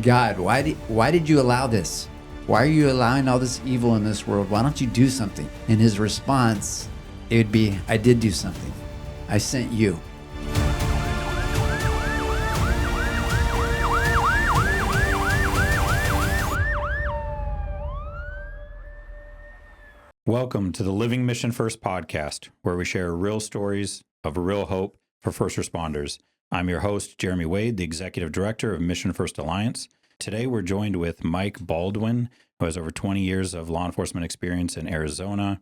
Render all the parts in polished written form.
God, why did you allow this? Why are you allowing all this evil in this world? Why don't you do something? And his response, it would be, I did do something. I sent you. Welcome to the Living Mission First podcast, where we share real stories of real hope for first responders. I'm your host, Jeremy Wade, the Executive Director of Mission First Alliance. Today, we're joined with Mike Baldwin, who has over 20 years of law enforcement experience in Arizona,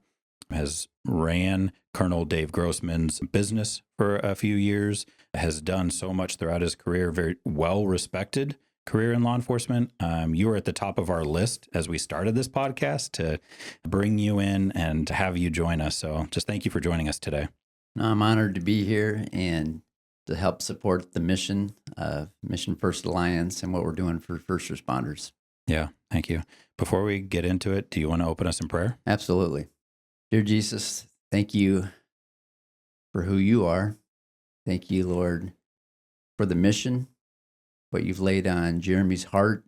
has ran Colonel Dave Grossman's business for a few years, has done so much throughout his career, very well-respected career in law enforcement. You were at the top of our list as we started this podcast to bring you in and to have you join us. So just thank you for joining us today. I'm honored to be here and to help support the mission of Mission First Alliance and what we're doing for first responders. Yeah, thank you. Before we get into it, do you want to open us in prayer? Absolutely. Dear Jesus, thank you for who you are. Thank you, Lord, for the mission, what you've laid on Jeremy's heart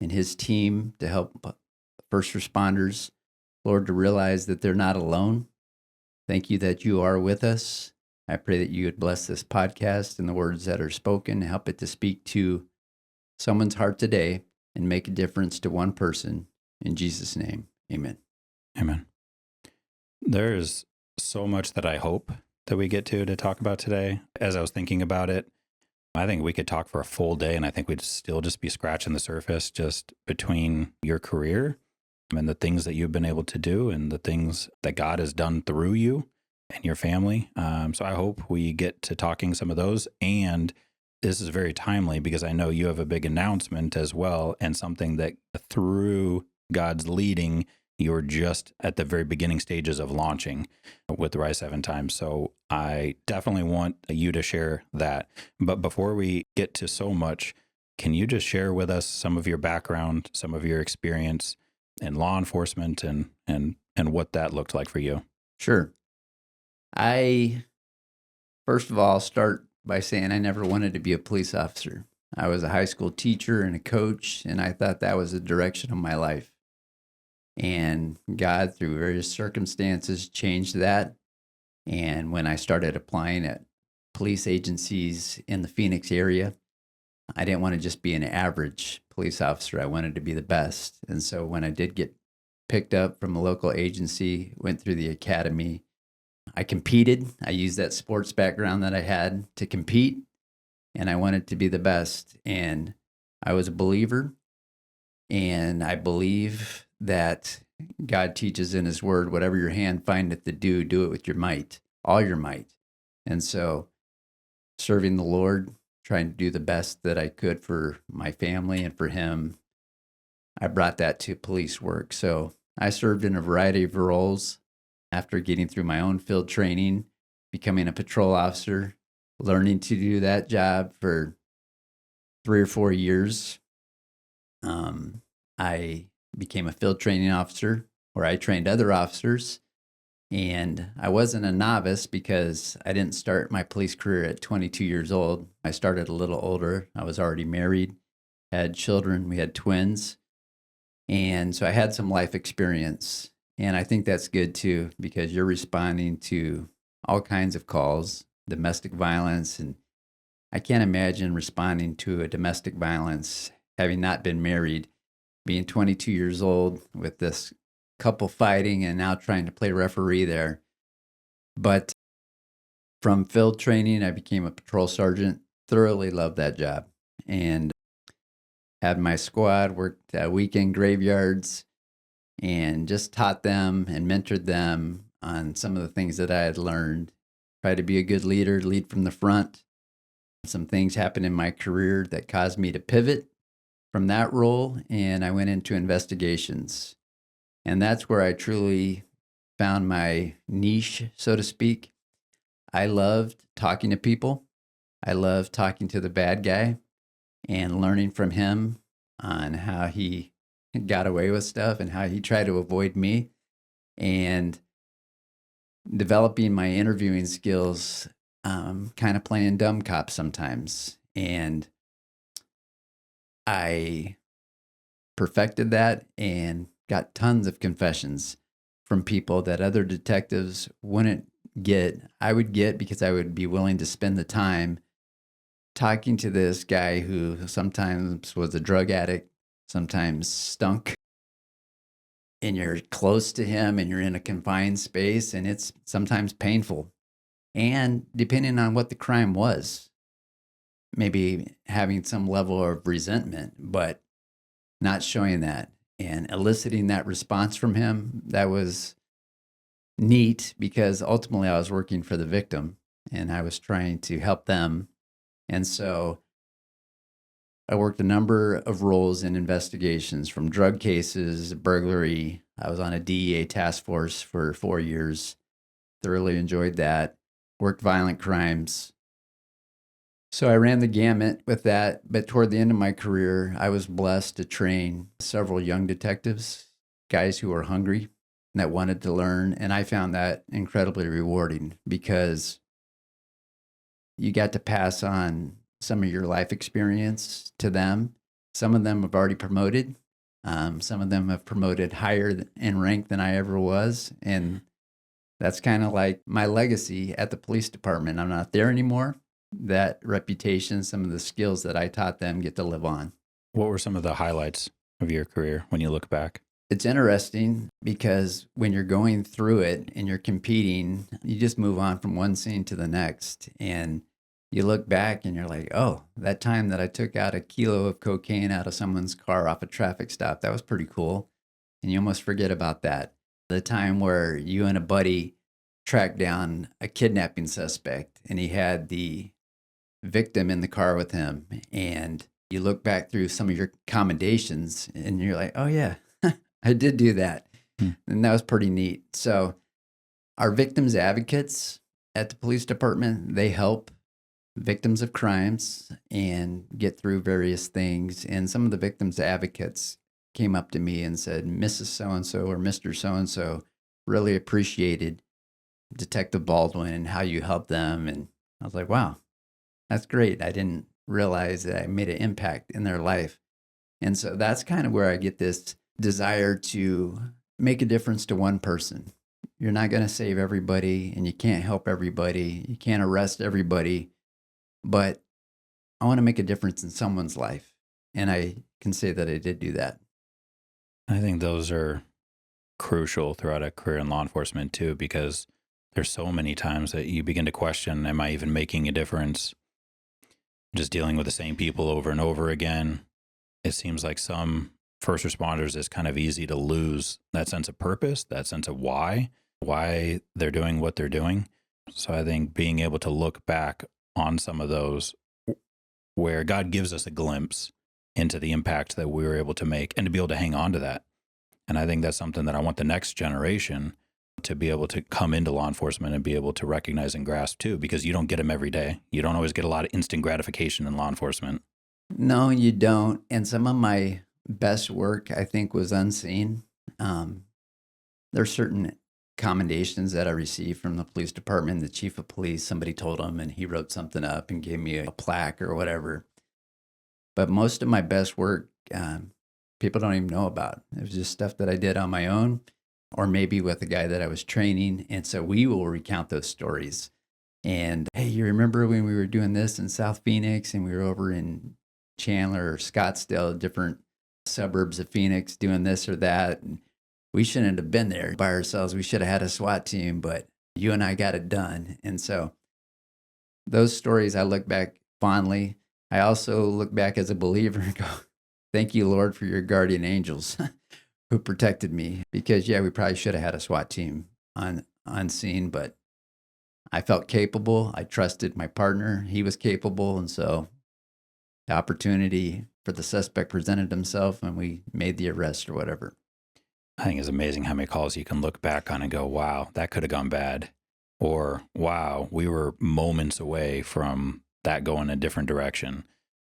and his team to help first responders, Lord, to realize that they're not alone. Thank you that you are with us. I pray that you would bless this podcast and the words that are spoken, help it to speak to someone's heart today and make a difference to one person. In Jesus' name, amen. Amen. There is so much that I hope that we get to talk about today. As I was thinking about it, I think we could talk for a full day, and I think we'd still just be scratching the surface just between your career and the things that you've been able to do and the things that God has done through you and your family. So I hope we get to talking some of those. And this is very timely because I know you have a big announcement as well, and something that through God's leading, you're just at the very beginning stages of launching with Rise 7 Times. So I definitely want you to share that. But before we get to so much, can you just share with us some of your background, some of your experience in law enforcement and what that looked like for you? Sure. I, first of all, start by saying I never wanted to be a police officer. I was a high school teacher and a coach, and I thought that was the direction of my life. And God, through various circumstances, changed that. And when I started applying at police agencies in the Phoenix area, I didn't want to just be an average police officer. I wanted to be the best. And so when I did get picked up from a local agency, went through the academy, I competed. I used that sports background that I had to compete, and I wanted to be the best. And I was a believer, and I believe that God teaches in his word, whatever your hand findeth to do, do it with your might, all your might. And so serving the Lord, trying to do the best that I could for my family and for him, I brought that to police work. So I served in a variety of roles after getting through my own field training, becoming a patrol officer, learning to do that job for 3 or 4 years. I became a field training officer where I trained other officers. And I wasn't a novice because I didn't start my police career at 22 years old. I started a little older. I was already married, had children. We had twins. And so I had some life experience. And I think that's good too, because you're responding to all kinds of calls, domestic violence. And I can't imagine responding to a domestic violence, having not been married, being 22 years old with this couple fighting and now trying to play referee there. But from field training, I became a patrol sergeant, thoroughly loved that job, and had my squad, worked weekend graveyards, and just taught them and mentored them on some of the things that I had learned. Try to be a good leader, lead from the front. Some things happened in my career that caused me to pivot from that role, and I went into investigations. And that's where I truly found my niche, so to speak. I loved talking to people. I loved talking to the bad guy and learning from him on how he got away with stuff and how he tried to avoid me, and developing my interviewing skills, kind of playing dumb cop sometimes. And I perfected that and got tons of confessions from people that other detectives wouldn't get. I would get because I would be willing to spend the time talking to this guy who sometimes was a drug addict, sometimes stunk, and you're close to him and you're in a confined space, and it's sometimes painful. And depending on what the crime was, maybe having some level of resentment, but not showing that and eliciting that response from him, that was neat because ultimately I was working for the victim and I was trying to help them. And so I worked a number of roles in investigations from drug cases, burglary. I was on a DEA task force for 4 years. Thoroughly enjoyed that. Worked violent crimes. So I ran the gamut with that. But toward the end of my career, I was blessed to train several young detectives, guys who were hungry and that wanted to learn. And I found that incredibly rewarding because you got to pass on some of your life experience to them. Some of them have already promoted. Some of them have promoted higher in rank than I ever was. And that's kind of like my legacy at the police department. I'm not there anymore. That reputation, some of the skills that I taught them get to live on. What were some of the highlights of your career when you look back? It's interesting because when you're going through it and you're competing, you just move on from one scene to the next. And you look back and you're like, oh, that time that I took out a kilo of cocaine out of someone's car off a traffic stop, that was pretty cool. And you almost forget about that. The time where you and a buddy tracked down a kidnapping suspect and he had the victim in the car with him. And you look back through some of your commendations and you're like, oh, yeah, I did do that. And that was pretty neat. So our victims advocates at the police department, they help victims of crimes and get through various things. And some of the victims advocates came up to me and said, Mrs. So-and-so or Mr. So-and-so really appreciated Detective Baldwin and how you helped them. And I was like, wow, that's great. I didn't realize that I made an impact in their life. And so that's kind of where I get this desire to make a difference to one person. You're not going to save everybody and you can't help everybody. You can't arrest everybody, but I want to make a difference in someone's life. And I can say that I did do that. I think those are crucial throughout a career in law enforcement too, because there's so many times that you begin to question, am I even making a difference? Just dealing with the same people over and over again. It seems like some first responders, it's kind of easy to lose that sense of purpose, that sense of why they're doing what they're doing. So I think being able to look back on some of those where God gives us a glimpse into the impact that we were able to make and to be able to hang on to that. And I think that's something that I want the next generation to be able to come into law enforcement and be able to recognize and grasp too, because you don't get them every day. You don't always get a lot of instant gratification in law enforcement. No, you don't. And some of my best work, I think, was unseen. There's certain commendations that I received from the police department, the chief of police. Somebody told him and he wrote something up and gave me a plaque or whatever. But most of my best work, people don't even know about. It was just stuff that I did on my own or maybe with a guy that I was training. And so we will recount those stories. And, hey, you remember when we were doing this in South Phoenix and we were over in Chandler or Scottsdale, different suburbs of Phoenix, doing this or that. And we shouldn't have been there by ourselves. We should have had a SWAT team, but you and I got it done. And so those stories, I look back fondly. I also look back as a believer and go, thank you, Lord, for your guardian angels who protected me. Because, yeah, we probably should have had a SWAT team on scene, but I felt capable. I trusted my partner. He was capable. And so the opportunity for the suspect presented himself and we made the arrest or whatever. I think it's amazing how many calls you can look back on and go, wow, that could have gone bad. Or, wow, we were moments away from that going a different direction.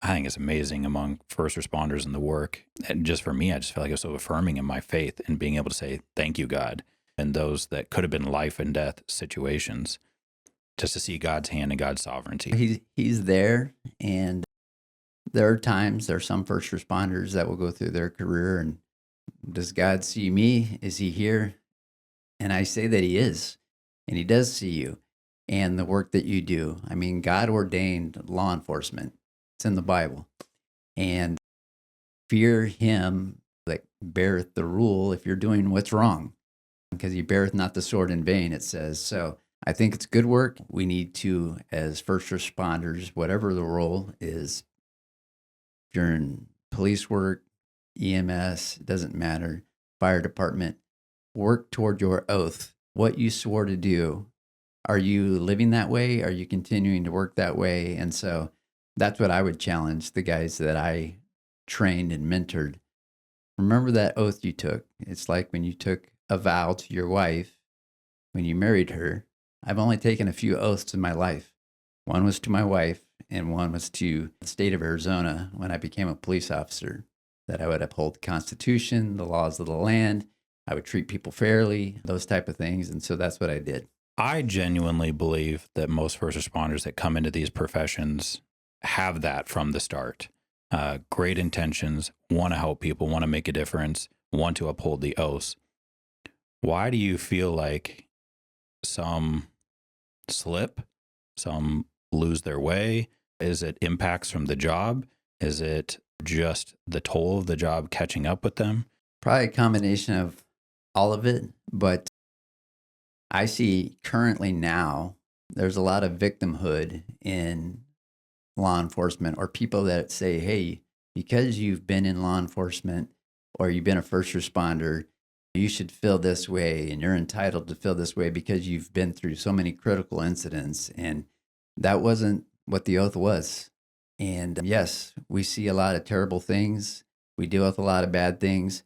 I think it's amazing among first responders in the work. And just for me, I just feel like it was so affirming in my faith and being able to say, thank you, God. And those that could have been life and death situations, just to see God's hand and God's sovereignty. He's there. And There are some first responders that will go through their career and does God see me? Is he here? And I say that he is, and he does see you and the work that you do. I mean, God ordained law enforcement. It's in the Bible. And fear him that beareth the rule if you're doing what's wrong, because he beareth not the sword in vain, it says. So I think it's good work. We need to, as first responders, whatever the role is, if you're in police work, EMS, doesn't matter, fire department, work toward your oath, what you swore to do. Are you living that way? Are you continuing to work that way? And so that's what I would challenge the guys that I trained and mentored. Remember that oath you took. It's like when you took a vow to your wife when you married her. I've only taken a few oaths in my life. One was to my wife, and one was to the state of Arizona when I became a police officer, that I would uphold the Constitution, the laws of the land. I would treat people fairly, those type of things. And so that's what I did. I genuinely believe that most first responders that come into these professions have that from the start. Great intentions, want to help people, want to make a difference, want to uphold the oaths. Why do you feel like some slip, some lose their way? Is it impacts from the job? Is it just the toll of the job catching up with them? Probably a combination of all of it, but I see currently now there's a lot of victimhood in law enforcement, or people that say, hey, because you've been in law enforcement or you've been a first responder, you should feel this way and you're entitled to feel this way because you've been through so many critical incidents. And that wasn't what the oath was. And yes, we see a lot of terrible things. We deal with a lot of bad things.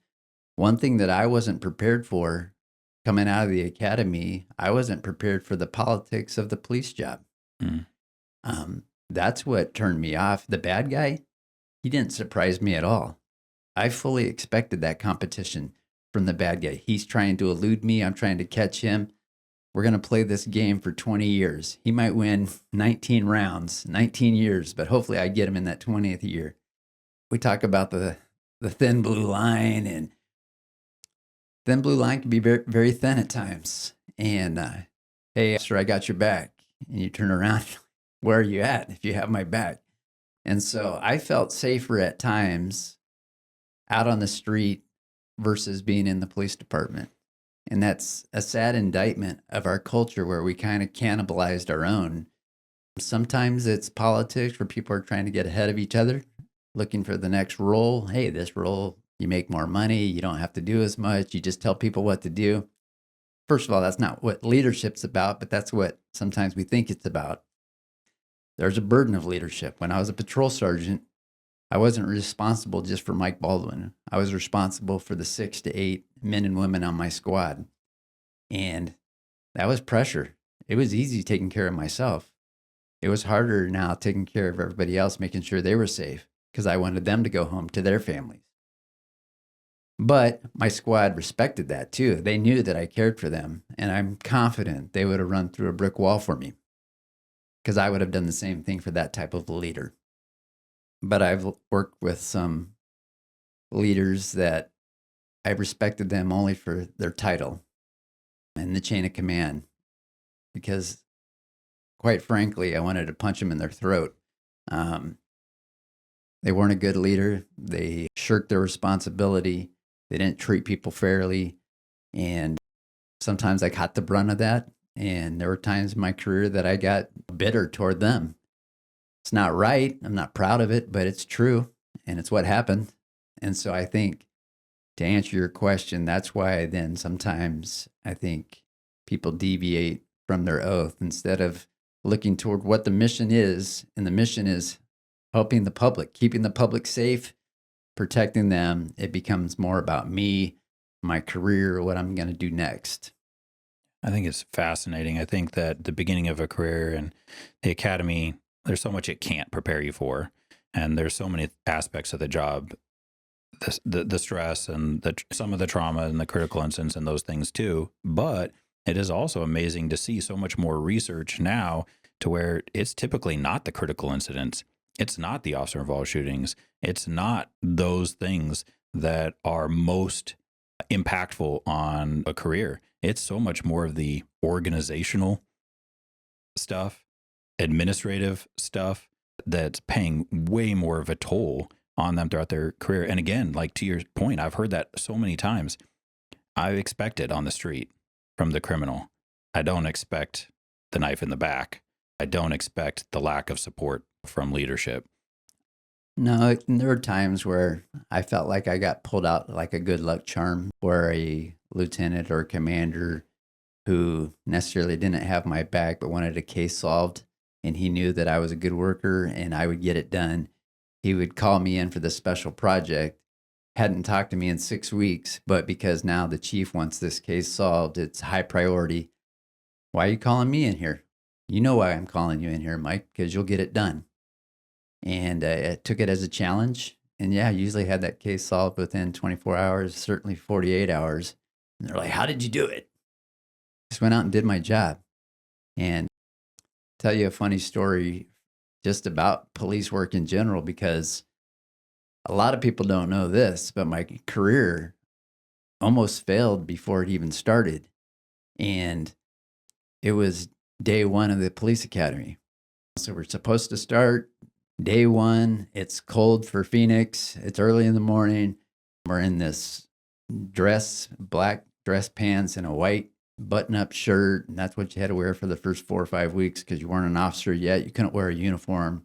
One thing that I wasn't prepared for coming out of the academy, I wasn't prepared for the politics of the police job. Mm. That's what turned me off. The bad guy, he didn't surprise me at all. I fully expected that competition from the bad guy. He's trying to elude me. I'm trying to catch him. We're going to play this game for 20 years. He might win 19 rounds, 19 years, but hopefully I get him in that 20th year. We talk about the thin blue line, and thin blue line can be very, very thin at times. And, hey, sir, I got your back. And you turn around, where are you at if you have my back? And so I felt safer at times out on the street versus being in the police department. And that's a sad indictment of our culture where we kind of cannibalized our own. Sometimes it's politics where people are trying to get ahead of each other, looking for the next role. Hey, this role, you make more money. You don't have to do as much. You just tell people what to do. First of all, that's not what leadership's about, but that's what sometimes we think it's about. There's a burden of leadership. When I was a patrol sergeant, I wasn't responsible just for Mike Baldwin. I was responsible for the 6 to 8 men and women on my squad. And that was pressure. It was easy taking care of myself. It was harder now taking care of everybody else, making sure they were safe, because I wanted them to go home to their families. But my squad respected that too. They knew that I cared for them, and I'm confident they would have run through a brick wall for me, because I would have done the same thing for that type of leader. But I've worked with some leaders that I respected them only for their title and the chain of command, because quite frankly, I wanted to punch them in their throat. They weren't a good leader. They shirked their responsibility. They didn't treat people fairly. And sometimes I caught the brunt of that. And there were times in my career that I got bitter toward them. It's not right. I'm not proud of it, but it's true. And it's what happened. And so I think, to answer your question, that's why then sometimes I think people deviate from their oath instead of looking toward what the mission is. And the mission is helping the public, keeping the public safe, protecting them. It becomes more about me, my career, what I'm going to do next. I think it's fascinating. I think that the beginning of a career and the academy, there's so much it can't prepare you for. And there's so many aspects of the job, the stress and some of the trauma and the critical incidents and those things too. But it is also amazing to see so much more research now to where it's typically not the critical incidents. It's not the officer involved shootings. It's not those things that are most impactful on a career. It's so much more of the organizational stuff, administrative stuff that's paying way more of a toll on them throughout their career. And again, like to your point, I've heard that so many times. I expect it on the street from the criminal. I don't expect the knife in the back. I don't expect the lack of support from leadership. No, there were times where I felt like I got pulled out like a good luck charm, where a lieutenant or commander who necessarily didn't have my back but wanted a case solved, and he knew that I was a good worker and I would get it done. He would call me in for the special project. Hadn't talked to me in 6 weeks, but because now the chief wants this case solved, it's high priority. Why are you calling me in here? You know why I'm calling you in here, Mike, because you'll get it done. And I took it as a challenge. And yeah, I usually had that case solved within 24 hours, certainly 48 hours. And they're like, how did you do it? Just went out and did my job. And tell you a funny story just about police work in general, because a lot of people don't know this, but my career almost failed before it even started. And it was day one of the police academy. So we're supposed to start day one. It's cold for Phoenix. It's early in the morning. We're in this black dress pants and a white button-up shirt. And that's what you had to wear for the first 4 or 5 weeks because you weren't an officer yet. You couldn't wear a uniform.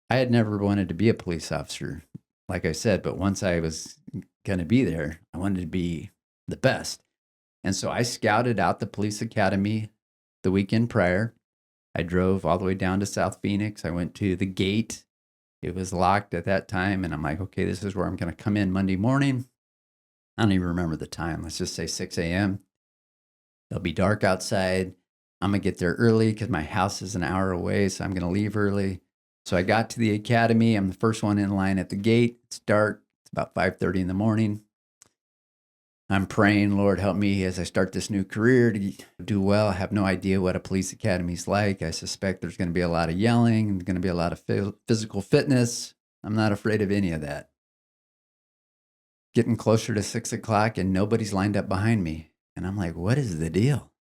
I had never wanted to be a police officer, like I said, but once I was going to be there, I wanted to be the best. And so I scouted out the police academy the weekend prior. I drove all the way down to South Phoenix. I went to the gate. It was locked at that time. And I'm like, okay, this is where I'm going to come in Monday morning. I don't even remember the time. Let's just say 6 a.m. It'll be dark outside. I'm going to get there early because my house is an hour away. So I'm going to leave early. So I got to the academy. I'm the first one in line at the gate. It's dark. It's about 5:30 in the morning. I'm praying, Lord, help me as I start this new career to do well. I have no idea what a police academy is like. I suspect there's going to be a lot of yelling and going to be a lot of physical fitness. I'm not afraid of any of that. Getting closer to 6 o'clock and nobody's lined up behind me. And I'm like, what is the deal?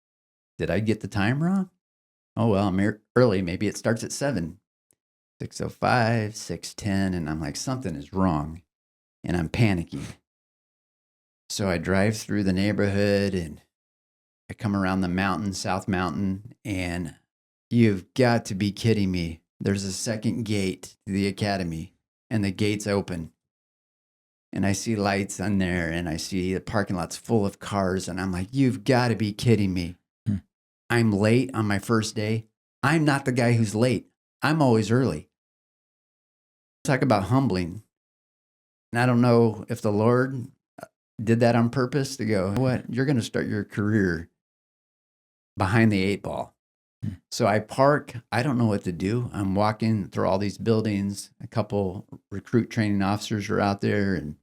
Did I get the time wrong? Oh, well, I'm early. Maybe it starts at 7. 6:05, 6:10, and I'm like, something is wrong, and I'm panicking. So I drive through the neighborhood, and I come around the mountain, South Mountain, and you've got to be kidding me. There's a second gate to the academy, and the gate's open. And I see lights on there, and I see the parking lot's full of cars, and I'm like, you've got to be kidding me. I'm late on my first day. I'm not the guy who's late. I'm always early. Talk about humbling. And I don't know if the Lord did that on purpose to go, what? You're going to start your career behind the 8 ball. So I park. I don't know what to do. I'm walking through all these buildings. A couple recruit training officers are out there and,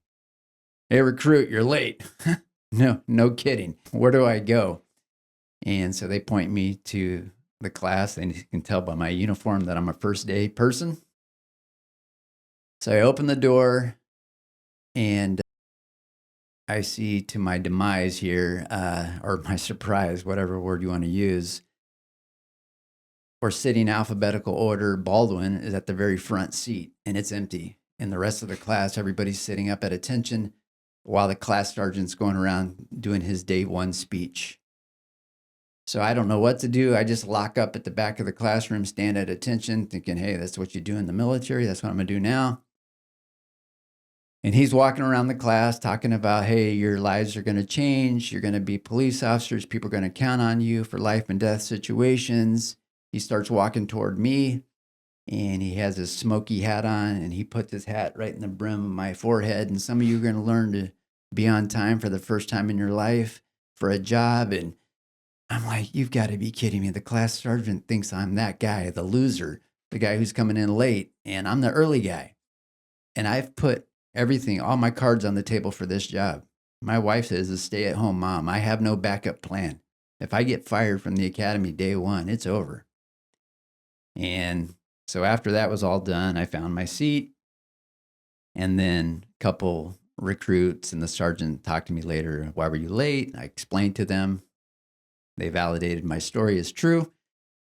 hey, recruit, you're late. No kidding. Where do I go? And so they point me to the class, and you can tell by my uniform that I'm a first day person. So I open the door, and I see, to my demise here, or my surprise, whatever word you want to use, we're sitting alphabetical order. Baldwin is at the very front seat, and it's empty. And the rest of the class, everybody's sitting up at attention while the class sergeant's going around doing his day one speech. So I don't know what to do. I just lock up at the back of the classroom, stand at attention, thinking, hey, that's what you do in the military. That's what I'm going to do now. And he's walking around the class talking about, hey, your lives are going to change. You're going to be police officers. People are going to count on you for life and death situations. He starts walking toward me, and he has his smoky hat on, and he puts his hat right in the brim of my forehead. And some of you are going to learn to be on time for the first time in your life for a job. And I'm like, you've got to be kidding me. The class sergeant thinks I'm that guy, the loser, the guy who's coming in late, and I'm the early guy. And I've put everything, all my cards on the table for this job. My wife is a stay-at-home mom. I have no backup plan. If I get fired from the academy day one, it's over. And So after that was all done, I found my seat. And then a couple recruits and the sergeant talked to me later. Why were you late? I explained to them. They validated my story as true.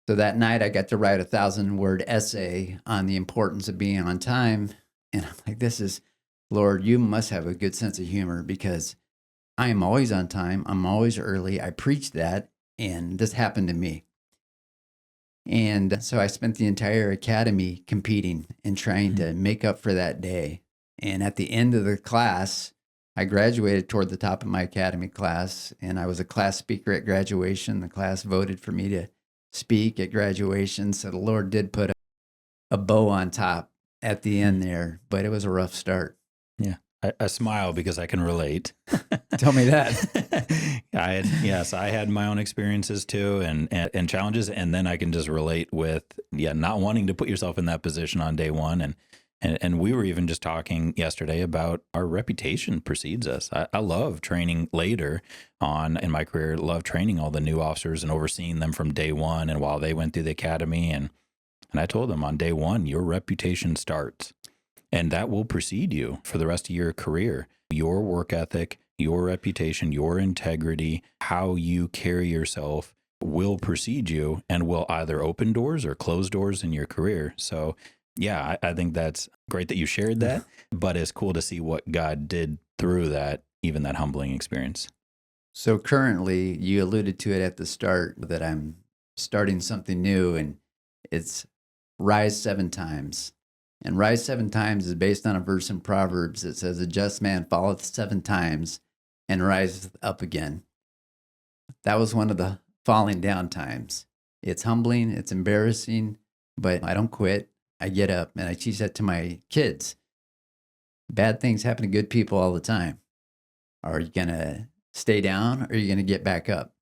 So that night I got to write a 1,000-word essay on the importance of being on time. And I'm like, Lord, you must have a good sense of humor because I am always on time. I'm always early. I preach that. And this happened to me. And so I spent the entire academy competing and trying to make up for that day. And at the end of the class, I graduated toward the top of my academy class, and I was a class speaker at graduation. The class voted for me to speak at graduation. So the Lord did put a bow on top at the end there, but it was a rough start. Yeah. I smile because I can relate. Tell me that. I had my own experiences too and challenges. And then I can just relate with, not wanting to put yourself in that position on day one. And we were even just talking yesterday about our reputation precedes us. I love training later on in my career, love training all the new officers and overseeing them from day one and while they went through the academy. And I told them on day one, your reputation starts. And that will precede you for the rest of your career. Your work ethic, your reputation, your integrity, how you carry yourself will precede you and will either open doors or close doors in your career. So, I think that's great that you shared that, but it's cool to see what God did through that, even that humbling experience. So currently, you alluded to it at the start that I'm starting something new, and it's rise 7 times. And rise 7 times is based on a verse in Proverbs that says, a just man falleth 7 times and riseth up again. That was one of the falling down times. It's humbling, it's embarrassing, but I don't quit. I get up, and I teach that to my kids. Bad things happen to good people all the time. Are you going to stay down or are you going to get back up?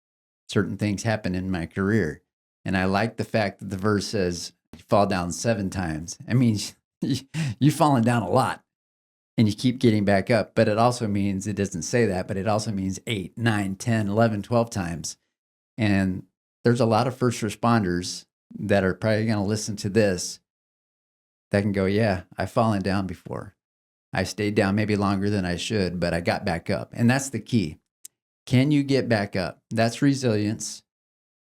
Certain things happen in my career. And I like the fact that the verse says, you fall down 7 times. It means you've fallen down a lot and you keep getting back up. But it also means, it doesn't say that, but it also means 8, 9, 10, 11, 12 times. And there's a lot of first responders that are probably going to listen to this that can go, yeah, I've fallen down before. I stayed down maybe longer than I should, but I got back up. And that's the key. Can you get back up? That's resilience.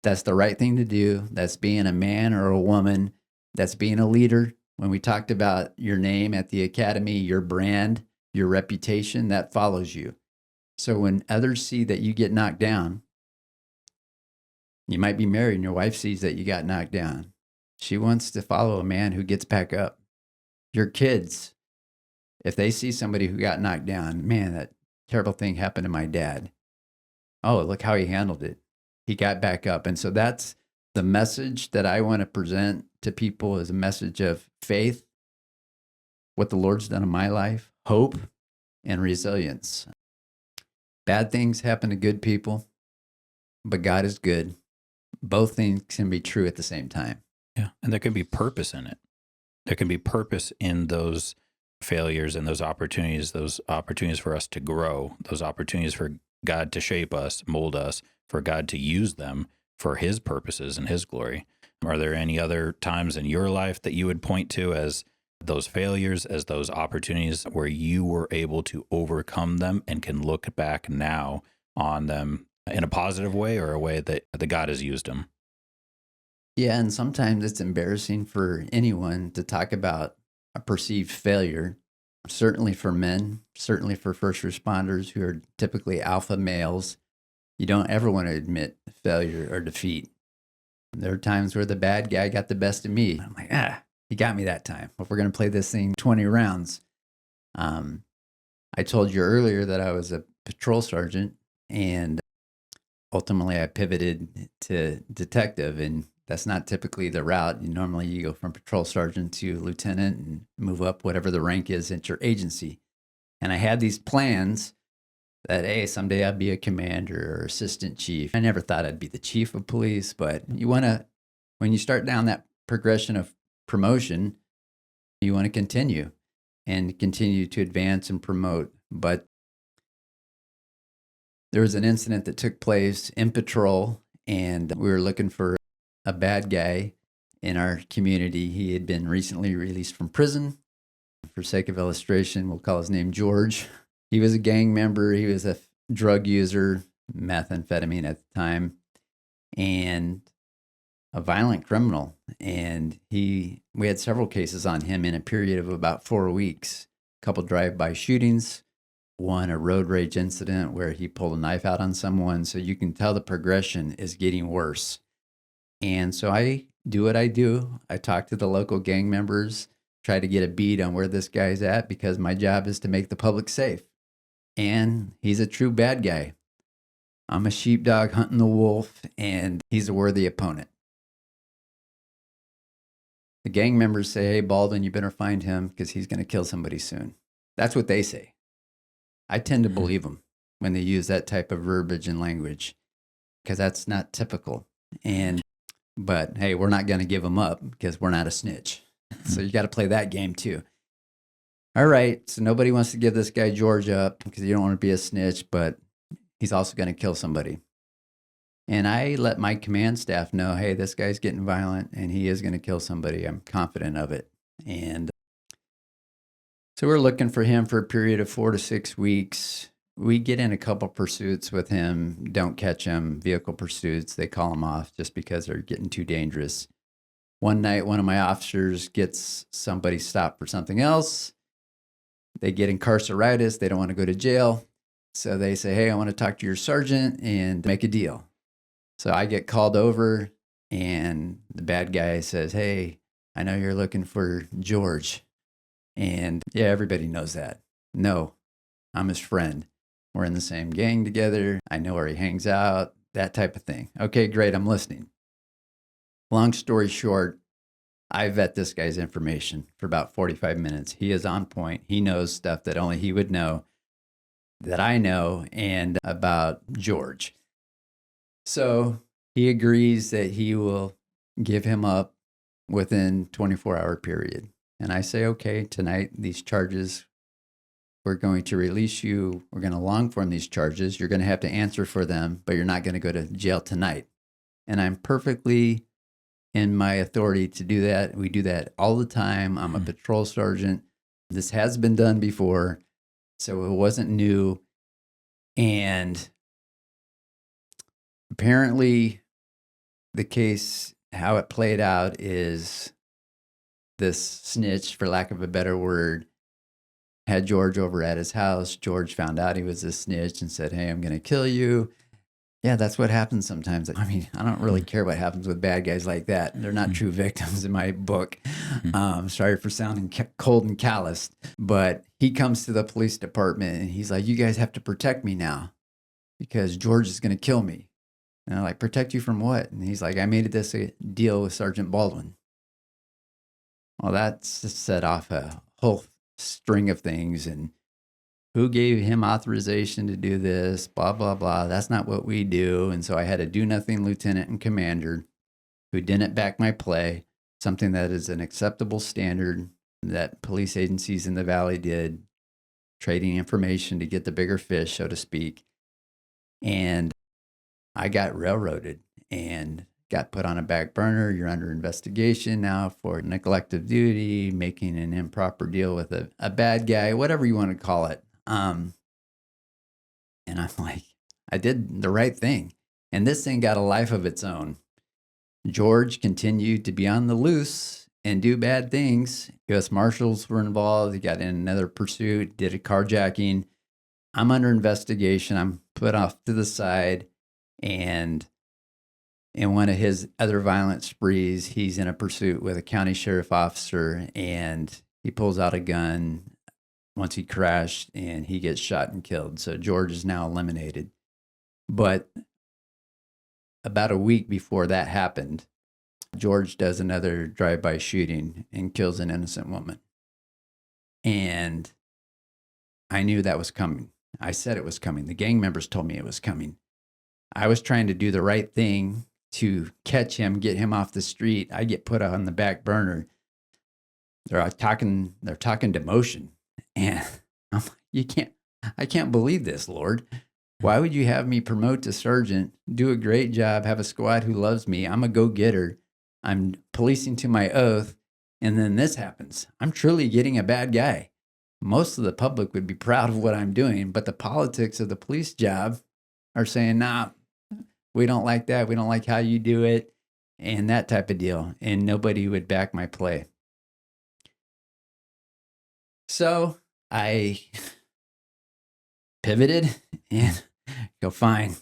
That's the right thing to do. That's being a man or a woman. That's being a leader. When we talked about your name at the academy, your brand, your reputation, that follows you. So when others see that you get knocked down, you might be married and your wife sees that you got knocked down. She wants to follow a man who gets back up. Your kids, if they see somebody who got knocked down, man, that terrible thing happened to my dad. Oh, look how he handled it. He got back up. And so that's the message that I want to present to people, is a message of faith, what the Lord's done in my life, hope, and resilience. Bad things happen to good people, but God is good. Both things can be true at the same time. Yeah. And there can be purpose in it. There can be purpose in those failures and those opportunities for us to grow, those opportunities for God to shape us, mold us, for God to use them for his purposes and his glory. Are there any other times in your life that you would point to as those failures, as those opportunities where you were able to overcome them and can look back now on them in a positive way or a way that God has used them? Yeah, and sometimes it's embarrassing for anyone to talk about a perceived failure, certainly for men, certainly for first responders who are typically alpha males. You don't ever want to admit failure or defeat. There are times where the bad guy got the best of me. I'm like, he got me that time. If we're going to play this thing 20 rounds. I told you earlier that I was a patrol sergeant, and ultimately I pivoted to detective, and that's not typically the route. Normally you go from patrol sergeant to lieutenant and move up whatever the rank is at your agency. And I had these plans that, hey, someday I'd be a commander or assistant chief. I never thought I'd be the chief of police, but when you start down that progression of promotion, you want to continue to advance and promote. But there was an incident that took place in patrol, and we were looking for a bad guy, in our community. He had been recently released from prison. For sake of illustration, we'll call his name George. He was a gang member. He was a drug user, methamphetamine at the time, and a violent criminal. And we had several cases on him in a period of about 4 weeks. A couple drive-by shootings, one a road rage incident where he pulled a knife out on someone. So you can tell the progression is getting worse. And so I do what I do. I talk to the local gang members, try to get a beat on where this guy's at, because my job is to make the public safe. And he's a true bad guy. I'm a sheepdog hunting the wolf, and he's a worthy opponent. The gang members say, hey, Baldwin, you better find him because he's going to kill somebody soon. That's what they say. I tend to believe them when they use that type of verbiage and language, because that's not typical. But hey, we're not going to give him up because we're not a snitch. So you got to play that game too. All right. So nobody wants to give this guy George up because you don't want to be a snitch, but he's also going to kill somebody. And I let my command staff know, hey, this guy's getting violent and he is going to kill somebody. I'm confident of it. And so we're looking for him for a period of 4 to 6 weeks. We get in a couple pursuits with him, don't catch him, vehicle pursuits. They call him off just because they're getting too dangerous. One night, one of my officers gets somebody stopped for something else. They get incarceritis. They don't want to go to jail. So they say, hey, I want to talk to your sergeant and make a deal. So I get called over, and the bad guy says, hey, I know you're looking for George. And yeah, everybody knows that. No, I'm his friend. We're in the same gang together. I know where he hangs out, that type of thing. Okay, great. I'm listening. Long story short, I vet this guy's information for about 45 minutes. He is on point. He knows stuff that only he would know, that I know, and about George. So he agrees that he will give him up within 24-hour period. And I say, okay, tonight, these charges, we're going to release you. We're going to long form these charges. You're going to have to answer for them, but you're not going to go to jail tonight. And I'm perfectly in my authority to do that. We do that all the time. I'm a patrol sergeant. This has been done before, so it wasn't new. And apparently the case, how it played out is this snitch, for lack of a better word, had George over at his house. George found out he was a snitch and said, hey, I'm going to kill you. Yeah, that's what happens sometimes. I mean, I don't really care what happens with bad guys like that. They're not true victims in my book. Sorry for sounding cold and calloused, but he comes to the police department and he's like, you guys have to protect me now because George is going to kill me. And I'm like, protect you from what? And he's like, I made this a deal with Sergeant Baldwin. Well, that's set off a whole string of things, and who gave him authorization to do this, blah, blah, blah. That's not what we do. And so I had a do-nothing lieutenant and commander who didn't back my play, something that is an acceptable standard that police agencies in the Valley did, trading information to get the bigger fish, so to speak. And I got railroaded and got put on a back burner. You're under investigation now for neglect of duty, making an improper deal with a bad guy, whatever you want to call it. And I'm like, I did the right thing. And this thing got a life of its own. George continued to be on the loose and do bad things. U.S. Marshals were involved. He got in another pursuit, did a carjacking. I'm under investigation. I'm put off to the side. And in one of his other violent sprees, he's in a pursuit with a county sheriff officer, and he pulls out a gun once he crashed, and he gets shot and killed. So George is now eliminated. But about a week before that happened, George does another drive-by shooting and kills an innocent woman. And I knew that was coming. I said it was coming. The gang members told me it was coming. I was trying to do the right thing to catch him, get him off the street. I get put on the back burner. They're talking demotion. And I'm like, I can't believe this, Lord. Why would you have me promote to sergeant, do a great job, have a squad who loves me? I'm a go-getter. I'm policing to my oath, and then this happens. I'm truly getting a bad guy. Most of the public would be proud of what I'm doing, but the politics of the police job are saying, nah, we don't like that. We don't like how you do it, and that type of deal. And nobody would back my play. So I pivoted and go, fine.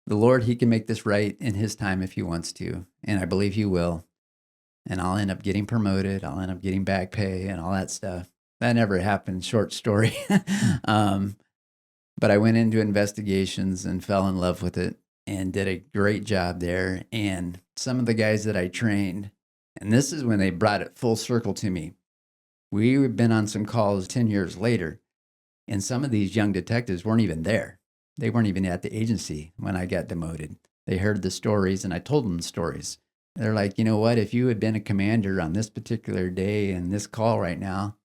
The Lord, he can make this right in his time if he wants to. And I believe he will. And I'll end up getting promoted. I'll end up getting back pay and all that stuff. That never happened. Short story. But I went into investigations and fell in love with it and did a great job there. And some of the guys that I trained, and this is when they brought it full circle to me. We've been on some calls 10 years later, and some of these young detectives weren't even there. They weren't even at the agency when I got demoted. They heard the stories, and I told them the stories. They're like, you know what? If you had been a commander on this particular day and this call right now,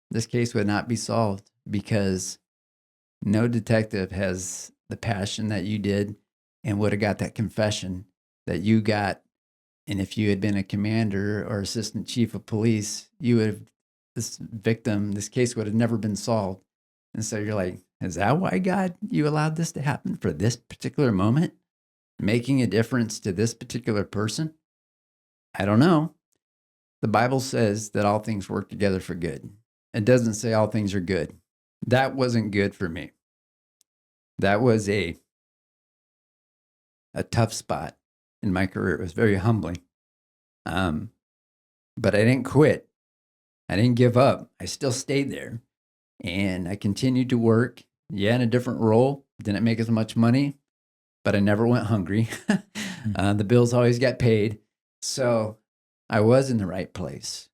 this case would not be solved because no detective has the passion that you did and would have got that confession that you got. And if you had been a commander or assistant chief of police, you would have, this case would have never been solved. And so you're like, is that why, God, you allowed this to happen for this particular moment? Making a difference to this particular person? I don't know. The Bible says that all things work together for good. It doesn't say all things are good. That wasn't good for me. That was a tough spot in my career. It was very humbling. But I didn't quit. I didn't give up. I still stayed there. And I continued to work, in a different role. Didn't make as much money, but I never went hungry. The bills always got paid. So I was in the right place.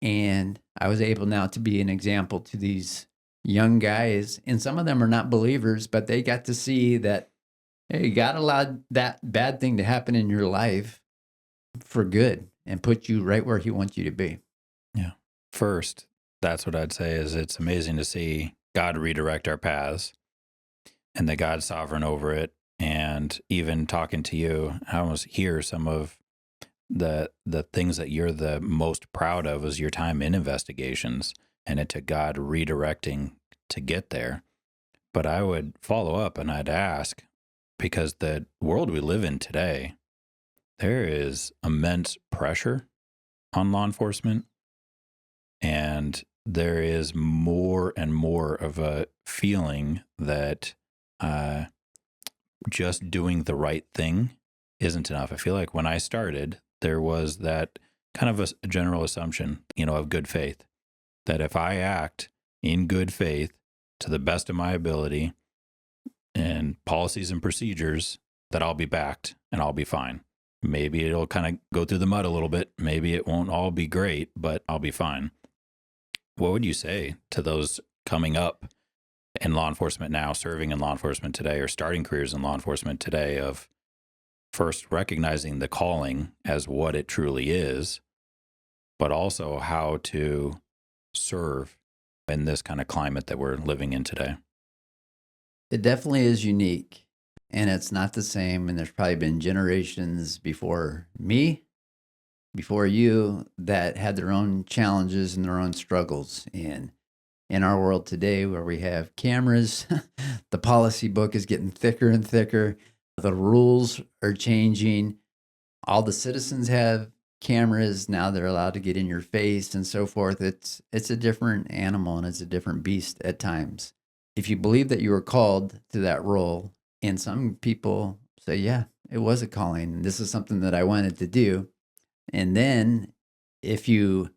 And I was able now to be an example to these young guys. And some of them are not believers, but they got to see that, hey, God allowed that bad thing to happen in your life for good and put you right where he wants you to be. Yeah. First, that's what I'd say is it's amazing to see God redirect our paths and that God's sovereign over it. And even talking to you, I almost hear some of the things that you're the most proud of is your time in investigations and it to God redirecting to get there. But I would follow up and I'd ask, because the world we live in today, there is immense pressure on law enforcement. And there is more and more of a feeling that just doing the right thing isn't enough. I feel like when I started, there was that kind of a general assumption, of good faith, that if I act in good faith to the best of my ability and policies and procedures, that I'll be backed and I'll be fine. Maybe it'll kind of go through the mud a little bit. Maybe it won't all be great, but I'll be fine. What would you say to those coming up in law enforcement now, serving in law enforcement today, or starting careers in law enforcement today, of first recognizing the calling as what it truly is, but also how to serve in this kind of climate that we're living in today? It definitely is unique, and it's not the same. And there's probably been generations before me, before you, that had their own challenges and their own struggles. And in our world today, where we have cameras, the policy book is getting thicker and thicker. The rules are changing. All the citizens have cameras. Now they're allowed to get in your face and so forth. It's a different animal and it's a different beast at times. If you believe that you were called to that role, and some people say, yeah, it was a calling. This is something that I wanted to do. And then if you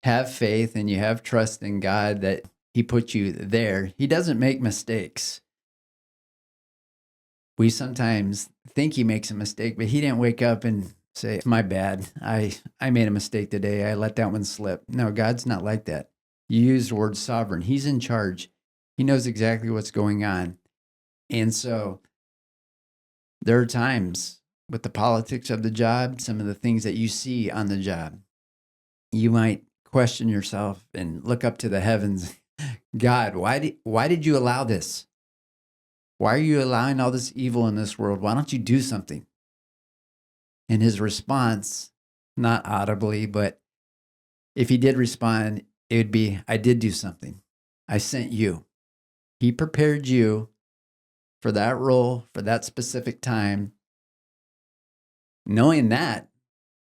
have faith and you have trust in God that he put you there, he doesn't make mistakes. We sometimes think he makes a mistake, but he didn't wake up and say, my bad. I made a mistake today. I let that one slip. No, God's not like that. You use the word sovereign. He's in charge. He knows exactly what's going on. And so there are times with the politics of the job, some of the things that you see on the job, you might question yourself and look up to the heavens. God, why did you allow this? Why are you allowing all this evil in this world? Why don't you do something? And his response, not audibly, but if he did respond, it would be, I did do something. I sent you. He prepared you for that role, for that specific time. Knowing that,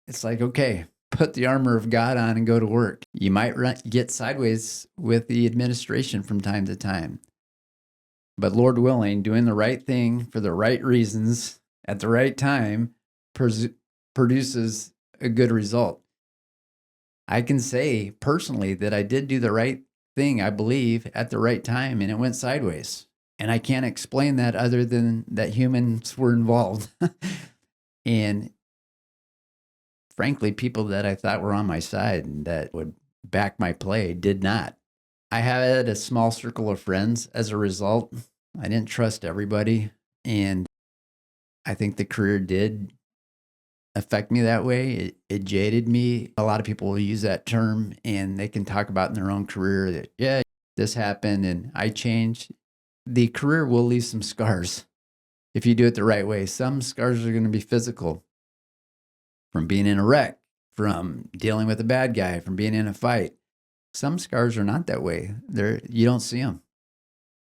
it's like, okay, put the armor of God on and go to work. You might get sideways with the administration from time to time. But Lord willing, doing the right thing for the right reasons at the right time produces a good result. I can say personally that I did do the right thing, I believe, at the right time, and it went sideways. And I can't explain that other than that humans were involved. And frankly, people that I thought were on my side and that would back my play did not. I had a small circle of friends as a result. I didn't trust everybody. And I think the career did affect me that way. It jaded me. A lot of people will use that term and they can talk about in their own career that, yeah, this happened and I changed. The career will leave some scars if you do it the right way. Some scars are going to be physical, from being in a wreck, from dealing with a bad guy, from being in a fight. Some scars are not that way. You don't see them,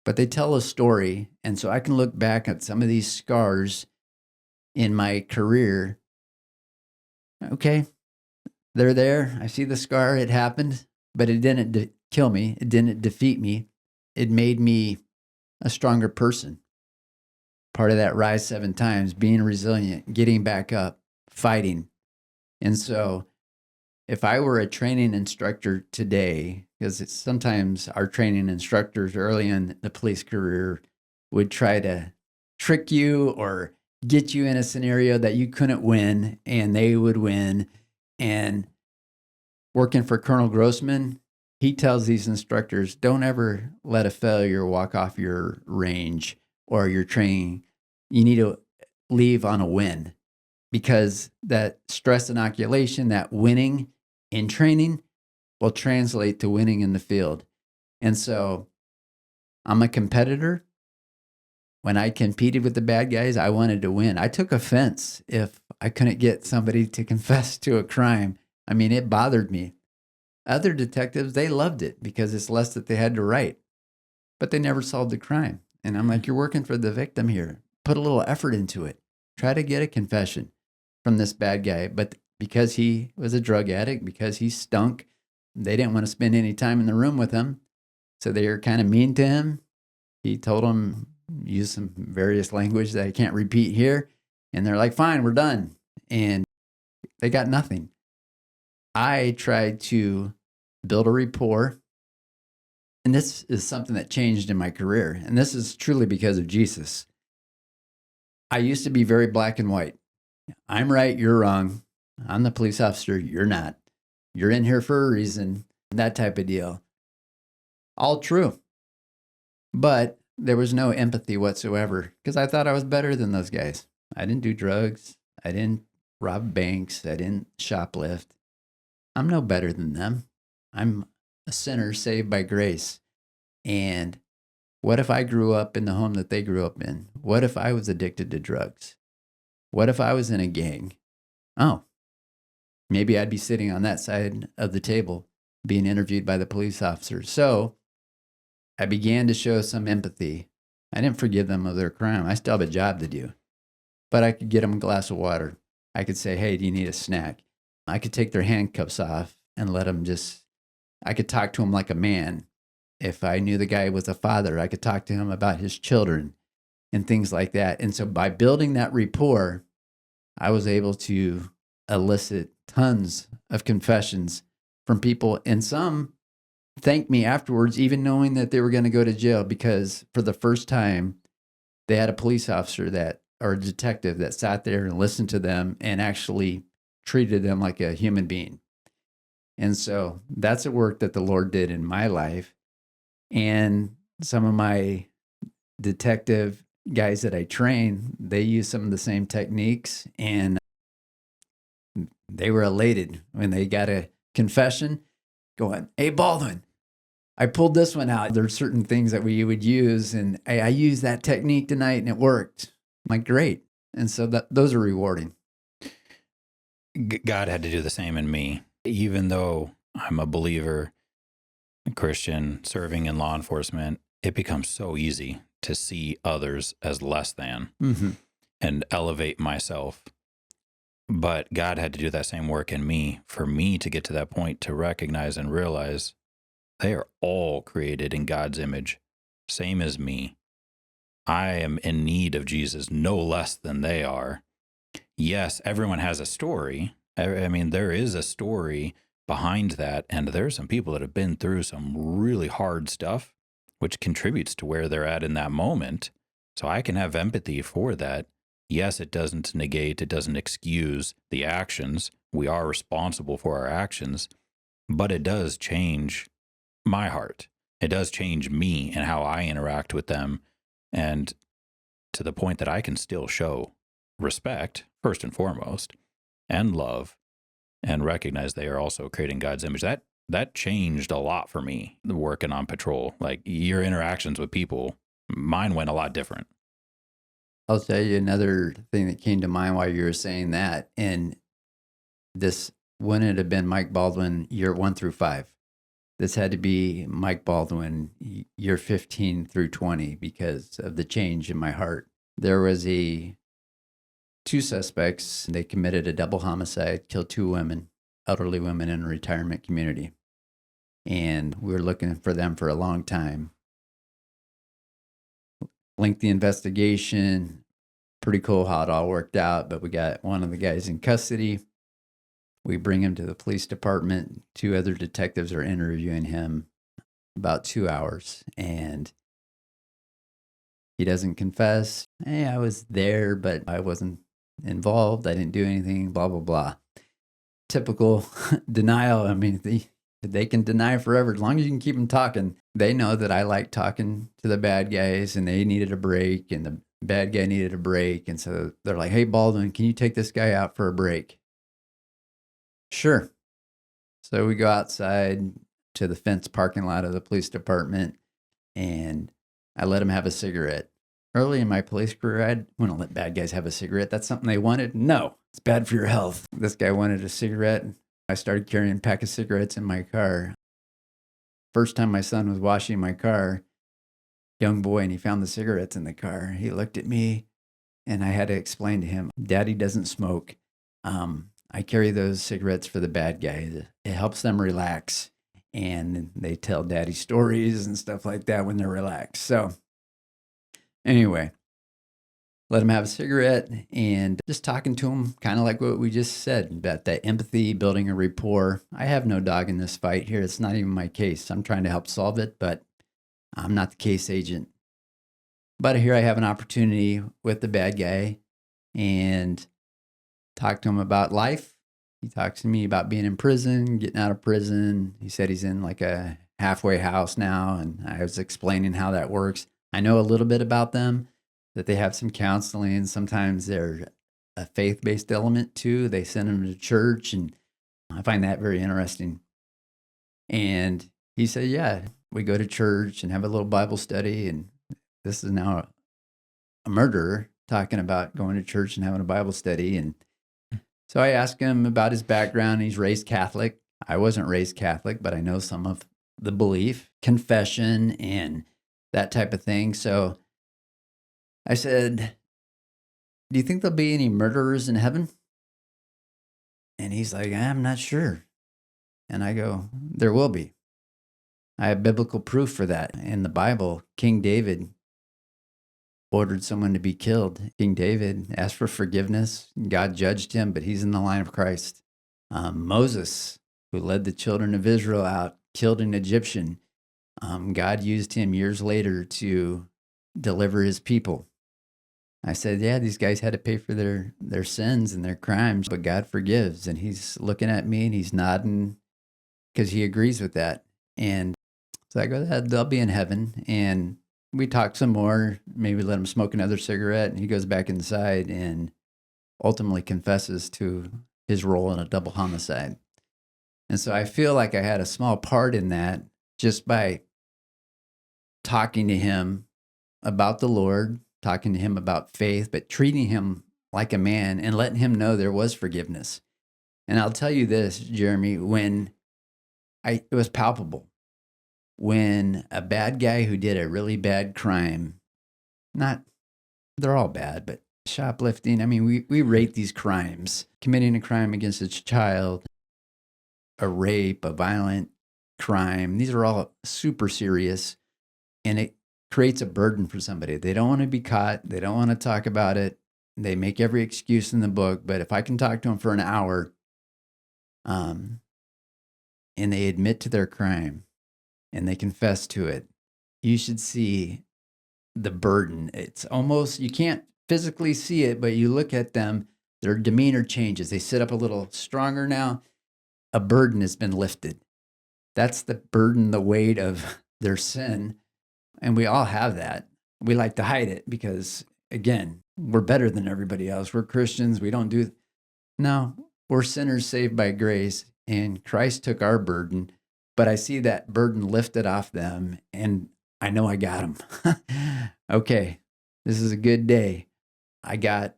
but they tell a story. And so I can look back at some of these scars in my career. Okay, they're there. I see the scar. It happened, but it didn't kill me. It didn't defeat me. It made me a stronger person. Part of that rise 7 times, being resilient, getting back up, fighting. And so if I were a training instructor today, because sometimes our training instructors early in the police career would try to trick you or get you in a scenario that you couldn't win and they would win. And working for Colonel Grossman, he tells these instructors, don't ever let a failure walk off your range or your training. You need to leave on a win, because that stress inoculation, that winning in training will translate to winning in the field. And so I'm a competitor. When I competed with the bad guys, I wanted to win. I took offense if I couldn't get somebody to confess to a crime. I mean, it bothered me. Other detectives, they loved it because it's less that they had to write, but they never solved the crime. And I'm like, you're working for the victim here. Put a little effort into it. Try to get a confession from this bad guy. But because he was a drug addict, because he stunk, they didn't want to spend any time in the room with him. So they were kind of mean to him. He told them, use some various language that I can't repeat here. And they're like, fine, we're done. And they got nothing. I tried to build a rapport. And this is something that changed in my career. And this is truly because of Jesus. I used to be very black and white. I'm right, you're wrong. I'm the police officer, you're not. You're in here for a reason, that type of deal. All true. But there was no empathy whatsoever because I thought I was better than those guys. I didn't do drugs. I didn't rob banks. I didn't shoplift. I'm no better than them. I'm a sinner saved by grace. And what if I grew up in the home that they grew up in? What if I was addicted to drugs? What if I was in a gang? Oh, maybe I'd be sitting on that side of the table being interviewed by the police officer. So I began to show some empathy. I didn't forgive them of their crime. I still have a job to do. But I could get them a glass of water. I could say, hey, do you need a snack? I could take their handcuffs off and let them I could talk to them like a man. If I knew the guy was a father, I could talk to him about his children and things like that. And so by building that rapport, I was able to elicit tons of confessions from people. And some thanked me afterwards, even knowing that they were going to go to jail, because for the first time, they had a police officer or a detective that sat there and listened to them and actually treated them like a human being. And so that's a work that the Lord did in my life. And some of my detective guys that I train, they use some of the same techniques, and they were elated when they got a confession going, hey, Baldwin, I pulled this one out. There's certain things that we would use, and I used that technique tonight and it worked. I'm like, great. And so those are rewarding. God had to do the same in me. Even though I'm a believer, a Christian, serving in law enforcement, it becomes so easy to see others as less than Mm-hmm. and elevate myself. But God had to do that same work in me for me to get to that point to recognize and realize they are all created in God's image, same as me. I am in need of Jesus no less than they are. Yes, everyone has a story. I mean, there is a story behind that. And there are some people that have been through some really hard stuff, which contributes to where they're at in that moment. So I can have empathy for that. Yes, it doesn't negate, it doesn't excuse the actions. We are responsible for our actions, but it does change my heart. It does change me and how I interact with them. And to the point that I can still show respect, first and foremost, and love, and recognize they are also creating God's image. That changed a lot for me, working on patrol. Like your interactions with people, mine went a lot different. I'll tell you another thing that came to mind while you were saying that. And this wouldn't have been Mike Baldwin year 1 through 5. This had to be Mike Baldwin year 15 through 20 because of the change in my heart. There was two suspects. They committed a double homicide, killed 2 women, elderly women in a retirement community. And we were looking for them for a long time. Lengthy investigation, pretty cool how it all worked out, but we got one of the guys in custody. We bring him to the police department. 2 other detectives are interviewing him about 2 hours, and he doesn't confess. Hey, I was there, but I wasn't involved. I didn't do anything, blah, blah, blah. Typical denial. I mean, they can deny forever as long as you can keep them talking. They know that I like talking to the bad guys, and they needed a break, and the bad guy needed a break. And so they're like, hey, Baldwin, can you take this guy out for a break? Sure. So we go outside to the fence parking lot of the police department, and I let him have a cigarette. Early in my police career, I wouldn't let bad guys have a cigarette. That's something they wanted. No, it's bad for your health. This guy wanted a cigarette. I started carrying a pack of cigarettes in my car. First time my son was washing my car, young boy, and he found the cigarettes in the car. He looked at me, and I had to explain to him, Daddy doesn't smoke. I carry those cigarettes for the bad guys. It helps them relax. And they tell daddy stories and stuff like that when they're relaxed. So anyway, let him have a cigarette and just talking to him, kind of like what we just said about that empathy, building a rapport. I have no dog in this fight here. It's not even my case. I'm trying to help solve it, but I'm not the case agent. But here I have an opportunity with the bad guy and talk to him about life. He talks to me about being in prison, getting out of prison. He said he's in like a halfway house now, and I was explaining how that works. I know a little bit about them, that they have some counseling. Sometimes they're a faith-based element too. They send them to church, and I find that very interesting. And he said, yeah, we go to church and have a little Bible study, and this is now a murderer talking about going to church and having a Bible study. And so I asked him about his background. He's raised Catholic. I wasn't raised Catholic, but I know some of the belief, confession, and that type of thing. So I said, do you think there'll be any murderers in heaven? And he's like, I'm not sure. And I go, there will be. I have biblical proof for that. In the Bible, King David ordered someone to be killed. King David asked for forgiveness. God judged him, but he's in the line of Christ. Moses, who led the children of Israel out, killed an Egyptian. God used him years later to deliver his people. I said, yeah, these guys had to pay for their sins and their crimes, but God forgives. And he's looking at me and he's nodding because he agrees with that. And so I go, they'll be in heaven. And we talk some more, maybe let him smoke another cigarette. And he goes back inside and ultimately confesses to his role in a double homicide. And so I feel like I had a small part in that just by talking to him about the Lord, talking to him about faith, but treating him like a man and letting him know there was forgiveness. And I'll tell you this, Jeremy, it was palpable. When a bad guy who did a really bad crime, they're all bad, but shoplifting, I mean, we rate these crimes. Committing a crime against a child, a rape, a violent crime, these are all super serious, and it creates a burden for somebody. They don't want to be caught. They don't want to talk about it. They make every excuse in the book, but if I can talk to them for an hour, and they admit to their crime and they confess to it, you should see the burden. It's almost, you can't physically see it, but you look at them, their demeanor changes. They sit up a little stronger now. A burden has been lifted. That's the burden, the weight of their sin. And we all have that. We like to hide it because, again, we're better than everybody else. We're Christians. We don't do. No, we're sinners saved by grace, and Christ took our burden. But I see that burden lifted off them, and I know I got them. Okay, this is a good day. I got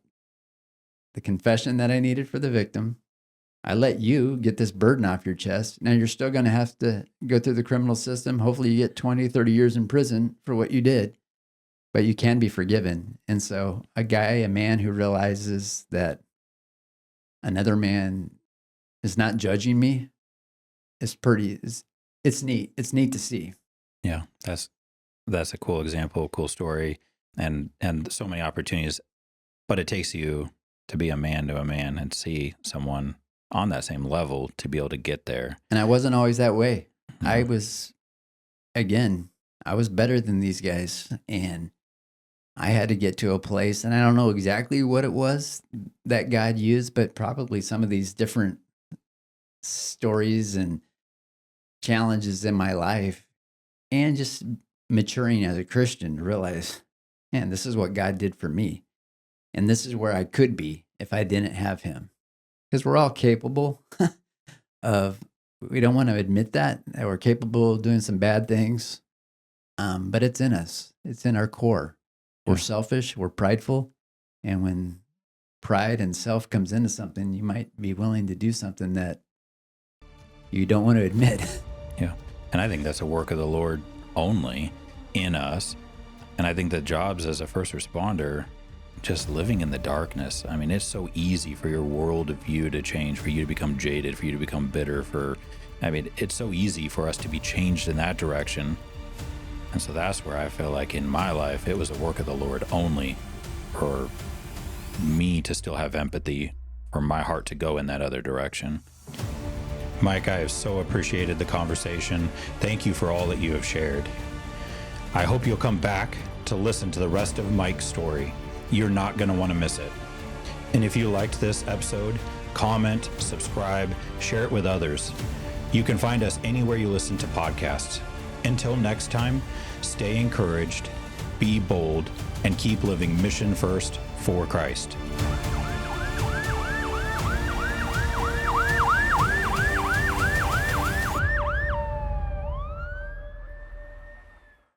the confession that I needed for the victim. I let you get this burden off your chest. Now you're still going to have to go through the criminal system. Hopefully you get 20, 30 years in prison for what you did, but you can be forgiven. And so a man who realizes that another man is not judging me is it's neat. It's neat to see. Yeah, that's a cool example, cool story, and so many opportunities. But it takes you to be a man and see someone on that same level to be able to get there. And I wasn't always that way. Mm-hmm. I was better than these guys, and I had to get to a place, and I don't know exactly what it was that God used, but probably some of these different stories and challenges in my life, and just maturing as a Christian to realize, man, this is what God did for me. And this is where I could be if I didn't have him. Because we're all capable we don't want to admit that we're capable of doing some bad things. But it's in us. It's in our core. We're selfish. We're prideful. And when pride and self comes into something, you might be willing to do something that you don't want to admit. Yeah. And I think that's a work of the Lord only in us. And I think the jobs as a first responder, just living in the darkness. I mean, it's so easy for your world of view to change, for you to become jaded, for you to become bitter, it's so easy for us to be changed in that direction. And so that's where I feel like in my life, it was a work of the Lord only for me to still have empathy, for my heart to go in that other direction. Mike, I have so appreciated the conversation. Thank you for all that you have shared. I hope you'll come back to listen to the rest of Mike's story. You're not going to want to miss it. And if you liked this episode, comment, subscribe, share it with others. You can find us anywhere you listen to podcasts. Until next time, stay encouraged, be bold, and keep living mission first for Christ.